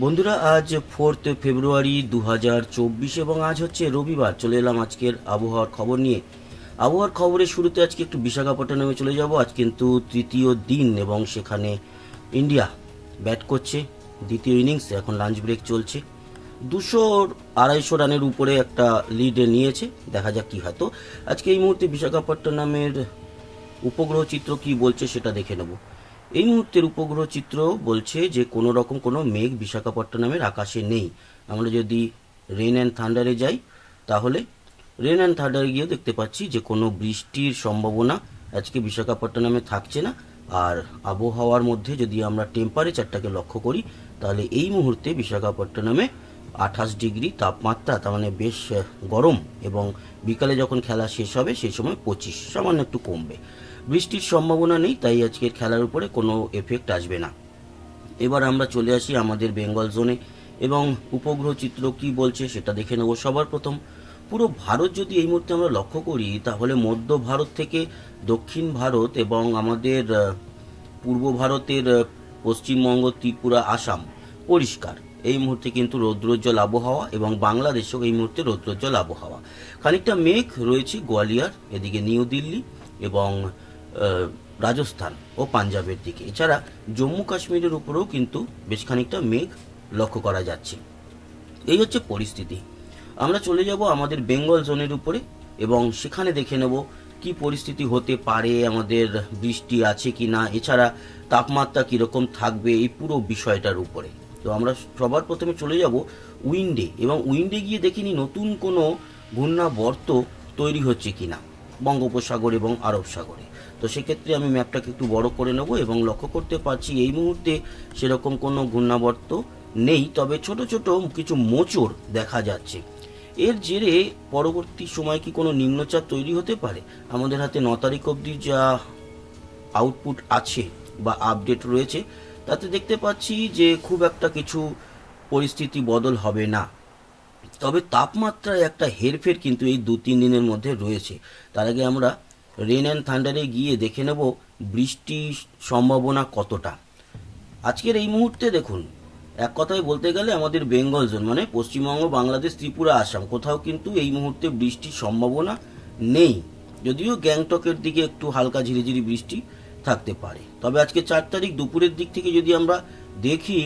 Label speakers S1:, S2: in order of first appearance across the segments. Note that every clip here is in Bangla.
S1: বন্ধুরা, আজ 4 ফেব্রুয়ারি 2024 এবং আজ হচ্ছে রবিবার। চলে এলাম আজকের আবহাওয়ার খবর নিয়ে। আবহাওয়ার খবরের শুরুতে আজকে একটু বিশাখাপট্টনমে চলে যাব। আজ কিন্তু তৃতীয় দিন এবং সেখানে ইন্ডিয়া ব্যাট করছে দ্বিতীয় ইনিংসে। এখন লাঞ্চ ব্রেক চলছে। 200-250 রানের উপরে একটা লিড নিয়েছে। দেখা যাক কি হয়। তো আজকে এই মুহূর্তে বিশাখাপট্টনমের উপগ্রহ চিত্র কি বলছে সেটা দেখে নেব। এই মুহূর্তের উপগ্রহ চিত্র বলছে যে কোনো রকম কোনো মেঘ বিশাখাপট্টনমের আকাশে নেই। আমরা যদি রেন অ্যান্ড থান্ডারে যাই, তাহলে রেন অ্যান্ড থান্ডারে গিয়ে দেখতে পাচ্ছি যে কোনো বৃষ্টির সম্ভাবনা আজকে বিশাখাপট্টনমে থাকছে না। আর আবহাওয়ার মধ্যে যদি আমরা টেম্পারেচারটাকে লক্ষ্য করি, তাহলে এই মুহূর্তে বিশাখাপট্টনমে 28 ডিগ্রি তাপমাত্রা, তার মানে বেশ গরম। এবং বিকালে যখন খেলা শেষ হবে সেই সময় 25, সামান্য একটু কমবে। বৃষ্টির সম্ভাবনা নেই, তাই আজকের খেলার উপরে কোনো এফেক্ট আসবে না। এবার আমরা চলে আসি আমাদের বেঙ্গল জোনে এবং উপগ্রহ চিত্র কি বলছে সেটা দেখে নেব। সবার প্রথম পুরো ভারত যদি এই মুহূর্তে আমরা লক্ষ্য করি, তাহলে মধ্য ভারত থেকে দক্ষিণ ভারত এবং আমাদের পূর্ব ভারতের পশ্চিমবঙ্গ, ত্রিপুরা, আসাম পরিষ্কার। এই মুহূর্তে কিন্তু রৌদ্রোজ্জ্বল আবহাওয়া এবং বাংলাদেশেও এই মুহূর্তে রৌদ্রোজ্জ্বল আবহাওয়া। খানিকটা মেঘ রয়েছে গোয়ালিয়র, এদিকে নিউ দিল্লি এবং রাজস্থান ও পাঞ্জাবের দিকে। এছাড়া জম্মু কাশ্মীরের উপরেও কিন্তু বেশ খানিকটা মেঘ লক্ষ্য করা যাচ্ছে। এই হচ্ছে পরিস্থিতি। আমরা চলে যাব আমাদের বেঙ্গল জোনের উপরে এবং সেখানে দেখে নেব কি পরিস্থিতি হতে পারে, আমাদের বৃষ্টি আছে কি না, এছাড়া তাপমাত্রা কীরকম থাকবে এই পুরো বিষয়টার উপরে। তো আমরা সবার প্রথমে চলে যাব উইন্ডে এবং উইন্ডে গিয়ে দেখিনি নতুন কোনো ঘূর্ণাবর্ত তৈরি হচ্ছে কিনা বঙ্গোপসাগর এবং আরব সাগরে। তো সেক্ষেত্রে আমি ম্যাপটাকে একটু বড় করে নেব এবং লক্ষ্য করতে পারছি এই মুহূর্তে সেরকম কোনো ঘূর্ণাবর্ত নেই, তবে ছোট ছোট কিছু মোচড় দেখা যাচ্ছে। এর জেরে পরবর্তী সময় কি কোনো নিম্নচাপ তৈরি হতে পারে? আমাদের হাতে 9 তারিখ অবধি যা আউটপুট আছে বা আপডেট রয়েছে, তাতে দেখতে পাচ্ছি যে খুব একটা কিছু পরিস্থিতি বদল হবে না। তবে তাপমাত্রায় একটা হেরফের কিন্তু এই 2-3 দিনের মধ্যে রয়েছে। তার আগে আমরা রেন অ্যান্ড থান্ডারে গিয়ে দেখে নেব বৃষ্টির সম্ভাবনা কতটা। আজকের এই মুহূর্তে দেখুন, এক কথায় বলতে গেলে আমাদের বেঙ্গল জোন মানে পশ্চিমবঙ্গ, বাংলাদেশ, ত্রিপুরা, আসাম কোথাও কিন্তু এই মুহূর্তে বৃষ্টির সম্ভাবনা নেই। যদিও গ্যাংটকের দিকে একটু হালকা ঝিরিঝিরি বৃষ্টি থাকতে পারে। তবে আজকে 4 তারিখ দুপুরের দিক থেকে যদি আমরা দেখি,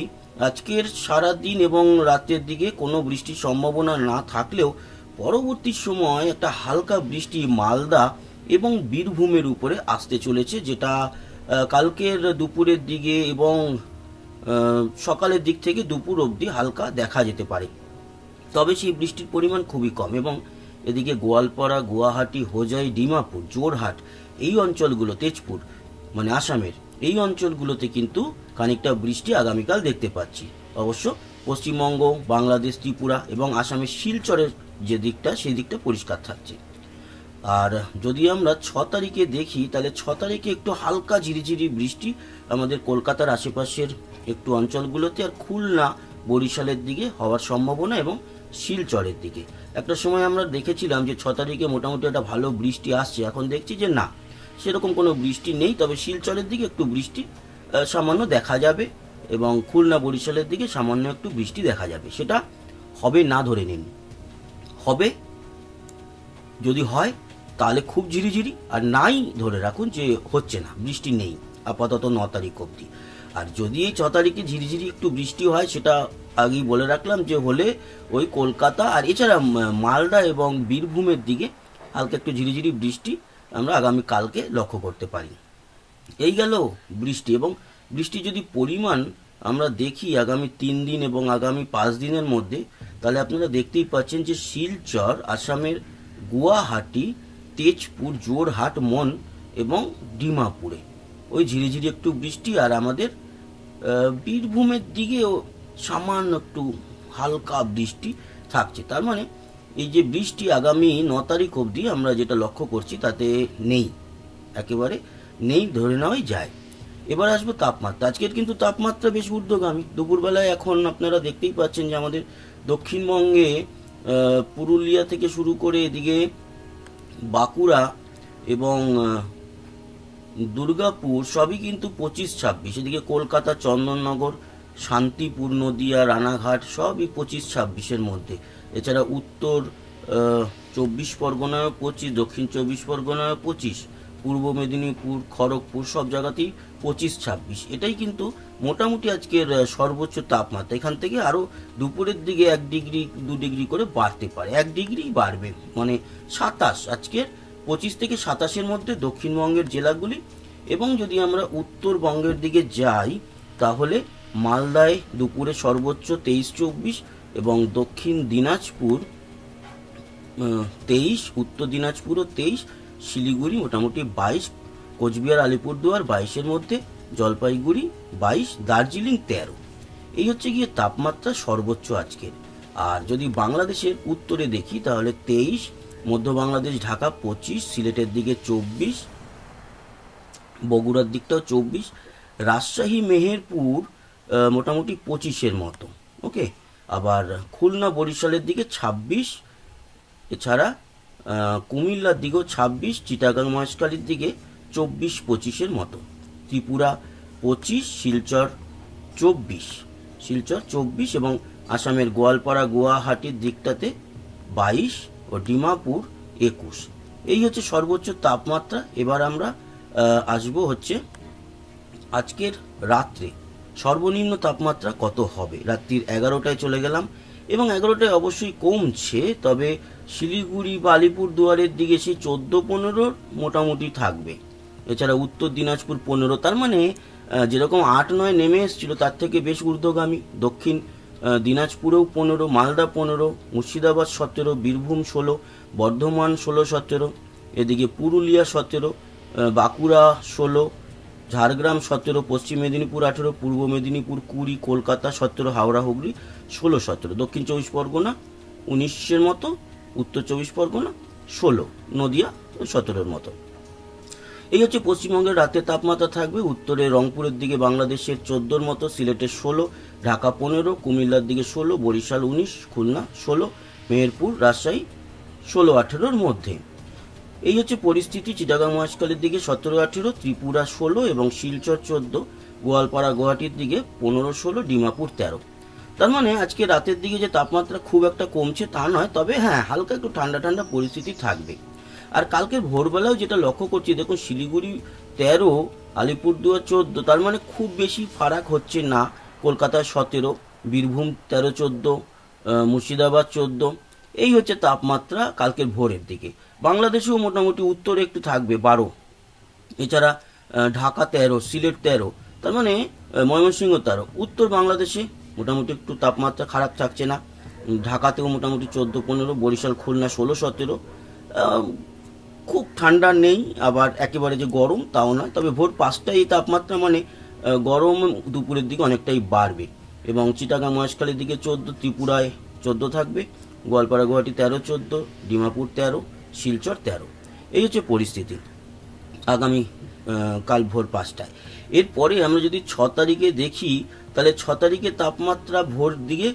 S1: আজকের সারা দিন এবং রাতের দিকে কোনো বৃষ্টির সম্ভাবনা না থাকলেও পরবর্তী সময় একটা হালকা বৃষ্টি মালদা এবং বীরভূমের উপরে আসতে চলেছে, যেটা কালকের দুপুরের দিকে এবং সকালের দিক থেকে দুপুর অবধি হালকা দেখা যেতে পারে। তবে সেই বৃষ্টির পরিমাণ খুবই কম এবং এদিকে গোয়ালপাড়া, গুয়াহাটি, হোজাই, ডিমাপুর, জোরহাট এই অঞ্চলগুলো, তেজপুর মানে আসামের এই অঞ্চলগুলোতে কিন্তু খানিকটা বৃষ্টি আগামীকাল দেখতে পাচ্ছি। অবশ্য পশ্চিমবঙ্গ, বাংলাদেশ, ত্রিপুরা এবং আসামের শিলচরের যে দিকটা, সেই দিকটা পরিষ্কার থাকছে। আর যদি আমরা 6 তারিখে দেখি, তাহলে 6 তারিখে একটু হালকা ঝিরিঝিরি বৃষ্টি আমাদের কলকাতার আশেপাশের একটু অঞ্চলগুলোতে আর খুলনা, বরিশালের দিকে হওয়ার সম্ভাবনা এবং শিলচরের দিকে। একটা সময় আমরা দেখেছিলাম যে 6 তারিখে মোটামুটি একটা ভালো বৃষ্টি আসছে। এখন দেখছি যে না, সেরকম কোনো বৃষ্টি নেই। তবে শিলচরের দিকে একটু বৃষ্টি সামান্য দেখা যাবে এবং খুলনা, বরিশালের দিকে সামান্য একটু বৃষ্টি দেখা যাবে। সেটা হবে না ধরে নিন, হবে। যদি হয় তাহলে খুব ঝিরিঝিরি, আর নাই ধরে রাখুন যে হচ্ছে না, বৃষ্টি নেই আপাতত 9 তারিখ অবধি। আর যদি এই 6 তারিখে ঝিরিঝিরি একটু বৃষ্টি হয়, সেটা আগেই বলে রাখলাম যে হলে ওই কলকাতা আর এছাড়া মালদা এবং বীরভূমের দিকে হালকা একটু ঝিরিঝিরি বৃষ্টি আমরা আগামী কালকে লক্ষ্য করতে পারি। এই গেল বৃষ্টি। এবং বৃষ্টি যদি পরিমাণ আমরা দেখি আগামী 3 দিন এবং আগামী 5 দিনের মধ্যে, তাহলে আপনারা দেখতেই পাচ্ছেন যে শিলচর, আসামের গুয়াহাটি, তেজপুর, জোরহাট, মন এবং ডিমাপুরে ওই ঝিরিঝিরি একটু বৃষ্টি, আর আমাদের বীরভূমের দিকেও সামান্য একটু হালকা বৃষ্টি থাকছে। তার মানে এই যে বৃষ্টি আগামী 9 তারিখ অবধি আমরা যেটা লক্ষ্য করছি তাতে নেই, একেবারে নেই ধরে নেওয়াই যায়। এবার আসবো তাপমাত্রা। আজকের কিন্তু তাপমাত্রা বেশ ঊর্ধ্বগামী। দুপুরবেলায় এখন আপনারা দেখতেই পাচ্ছেন যে আমাদের দক্ষিণবঙ্গে পুরুলিয়া থেকে শুরু করে এদিকে বাঁকুড়া এবং দুর্গাপুর সবই কিন্তু 25-26, এদিকে কলকাতা, চন্দননগর শান্তিপুর, নদিয়া, রানাঘাট সবই 25-26-এর মধ্যে। এছাড়া উত্তর 24 পরগনায় 25, দক্ষিণ 24 পরগনায় 25, পূর্ব মেদিনীপুর, খড়গপুর সব জায়গাতেই 25-26। এটাই কিন্তু মোটামুটি আজকের সর্বোচ্চ তাপমাত্রা। এখান থেকে আরও দুপুরের দিকে 1 ডিগ্রি 2 ডিগ্রি করে বাড়তে পারে, 1 ডিগ্রি বাড়বে, মানে 27 আজকের 25 থেকে 27-এর মধ্যে দক্ষিণবঙ্গের জেলাগুলি। এবং যদি আমরা উত্তরবঙ্গের দিকে যাই তাহলে মালদায় দুপুরে সর্বোচ্চ 23-24 এবং দক্ষিণ দিনাজপুর 23, উত্তর দিনাজপুরও 23, শিলিগুড়ি মোটামুটি 22, কোচবিহার আলিপুরদুয়ার 22-এর মধ্যে, জলপাইগুড়ি 22, দার্জিলিং 13। এই হচ্ছে গিয়ে তাপমাত্রা সর্বোচ্চ আজকের। আর যদি বাংলাদেশের উত্তরে দেখি তাহলে 23, মধ্য বাংলাদেশ ঢাকা 25, সিলেটের দিকে 24, বগুড়ার দিকটাও 24, রাজশাহী মেহেরপুর মোটামুটি 25-এর মতো। ওকে, আবার খুলনা বরিশালের দিকে 26, এছাড়া কুমিল্লার দিকেও 26, চিটাগাং মহেশখালীর দিকে 24-25-এর মতো, ত্রিপুরা 25, শিলচর 24 এবং আসামের গোয়ালপাড়া গুয়াহাটির দিকটাতে 22 ও ডিমাপুর 21। এই হচ্ছে সর্বোচ্চ তাপমাত্রা। এবার আমরা আসবো হচ্ছে আজকের রাত্রে সর্বনিম্ন তাপমাত্রা কত হবে। রাত্রির 11টায় চলে গেলাম এবং 11টায় অবশ্যই কমছে, তবে শিলিগুড়ি বা আলিপুরদুয়ারের দিকে সেই 14-15 মোটামুটি থাকবে। এছাড়া উত্তর দিনাজপুর 15, তার মানে যেরকম 8-9 নেমে এসেছিল তার থেকে বেশ ঊর্ধ্বগামী। দক্ষিণ দিনাজপুরেও 15, মালদা 15, মুর্শিদাবাদ 17, বীরভূম 16, বর্ধমান 16-17, এদিকে পুরুলিয়া 17, বাঁকুড়া 16, ঝাড়গ্রাম 17, পশ্চিম মেদিনীপুর 18, পূর্ব মেদিনীপুর 20, কলকাতা 17, হাওড়া হুগলি 16-17, দক্ষিণ 24 পরগনা 19-এর মতো, উত্তর 24 পরগনা 16, নদিয়া 17-এর মতো। এই হচ্ছে পশ্চিমবঙ্গের রাতের তাপমাত্রা থাকবে। উত্তরে রংপুরের দিকে বাংলাদেশের 14-এর মতো, সিলেটের 16, ঢাকা 15, কুমিল্লার দিকে 16, বরিশাল 19, খুলনা 16, মেহেরপুর রাজশাহী 16-18-এর মধ্যে। এই হচ্ছে পরিস্থিতি। চিটাগাং মহেশখালীর দিকে 17-18, ত্রিপুরা 16 এবং শিলচর 14, গোয়ালপাড়া গুয়াহাটির দিকে 15-16, ডিমাপুর 13। তার মানে আজকে রাতের দিকে যে তাপমাত্রা খুব একটা কমছে তা নয়, তবে হ্যাঁ হালকা একটু ঠান্ডা ঠান্ডা পরিস্থিতি থাকবে। আর কালকে ভোরবেলাও যেটা লক্ষ্য করছি, দেখুন শিলিগুড়ি 13, আলিপুরদুয়ার 14, তার মানে খুব বেশি ফারাক হচ্ছে না। কলকাতায় 17, বীরভূম 13-14, মুর্শিদাবাদ 14। এই হচ্ছে তাপমাত্রা কালকের ভোরের দিকে। বাংলাদেশেও মোটামুটি উত্তরে একটু থাকবে 12, এছাড়া ঢাকা 13, সিলেট 13, তার মানে ময়মনসিংহ 13। উত্তর বাংলাদেশে মোটামুটি একটু তাপমাত্রা খারাপ থাকছে না, ঢাকাতেও মোটামুটি 14-15, বরিশাল খুলনা 16-17। খুব ঠান্ডা নেই, আবার একেবারে যে গরম তাও নয়, তবে ভোর 5টায় এই তাপমাত্রা মানে গরম দুপুরের দিকে অনেকটাই বাড়বে। এবং চিটাগাং মহেশখালীর দিকে 14, ত্রিপুরায় 14 থাকবে, গোয়ালপাড়া গুয়াহাটি 13-14, ডিমাপুর 13, শিলচর 13। এই হচ্ছে পরিস্থিতি আগামী কাল ভোর 5টায়। এরপরে আমরা যদি 6 তারিখে দেখি তাহলে 6 তারিখে তাপমাত্রা ভোর দিকে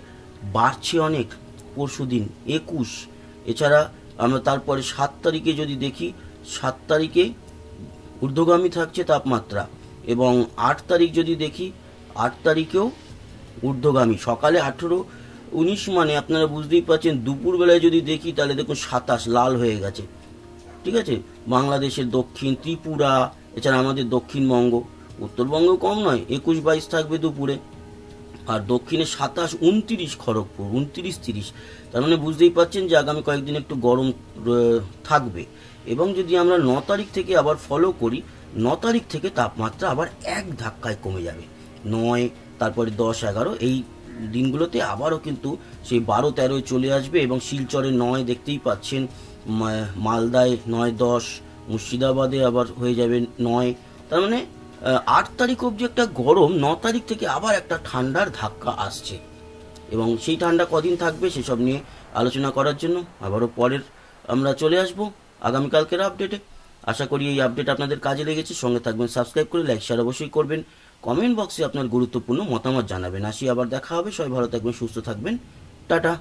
S1: বাড়ছে অনেক, পরশু দিন 21। এছাড়া আমরা তারপরে 7 তারিখে যদি দেখি, 7 তারিখে ঊর্ধ্বগামী থাকছে তাপমাত্রা। এবং 8 তারিখ যদি দেখি, 8 তারিখেও ঊর্ধ্বগামী। সকালে 18-19, মানে আপনারা বুঝতেই পারছেন। দুপুরবেলায় যদি দেখি তাহলে দেখুন 27 লাল হয়ে গেছে। ঠিক আছে, বাংলাদেশের দক্ষিণ ত্রিপুরা, এছাড়া আমাদের দক্ষিণবঙ্গ, উত্তরবঙ্গও কম নয়, 21-22 থাকবে দুপুরে। আর দক্ষিণে 27-29, খড়গপুর 29-30। তার মানে বুঝতেই পারছেন যে আগামী কয়েকদিন একটু গরম থাকবে। এবং যদি আমরা 9 তারিখ থেকে আবার ফলো করি, 9 তারিখ থেকে তাপমাত্রা আবার এক ধাক্কায় কমে যাবে। 9, তারপরে 10-11, এই দিনগুলোতে আবারও কিন্তু সেই 12-13 চলে আসবে। এবং শিলচরে 9 দেখতেই পাচ্ছেন, মালদায় 9-10, মুর্শিদাবাদে আবার হয়ে যাবে 9। তার মানে 8 তারিখ অবধি একটা গরম, 9 তারিখ থেকে আবার একটা ঠান্ডার ধাক্কা আসছে। এবং সেই ঠান্ডা কদিন থাকবে সেসব নিয়ে আলোচনা করার জন্য আবারও পরের আমরা চলে আসব আগামীকালকের আপডেটে। আশা করি এই আপডেট আপনাদের কাজে লেগেছে। সঙ্গে থাকবেন, সাবস্ক্রাইব করে লাইক শেয়ার অবশ্যই করবেন, কমেন্ট বক্সে আপনার গুরুত্বপূর্ণ মতামত জানাবেন। আসি, আবার দেখা হবে। সবাই ভালো থাকবেন, সুস্থ থাকবেন, টাটা।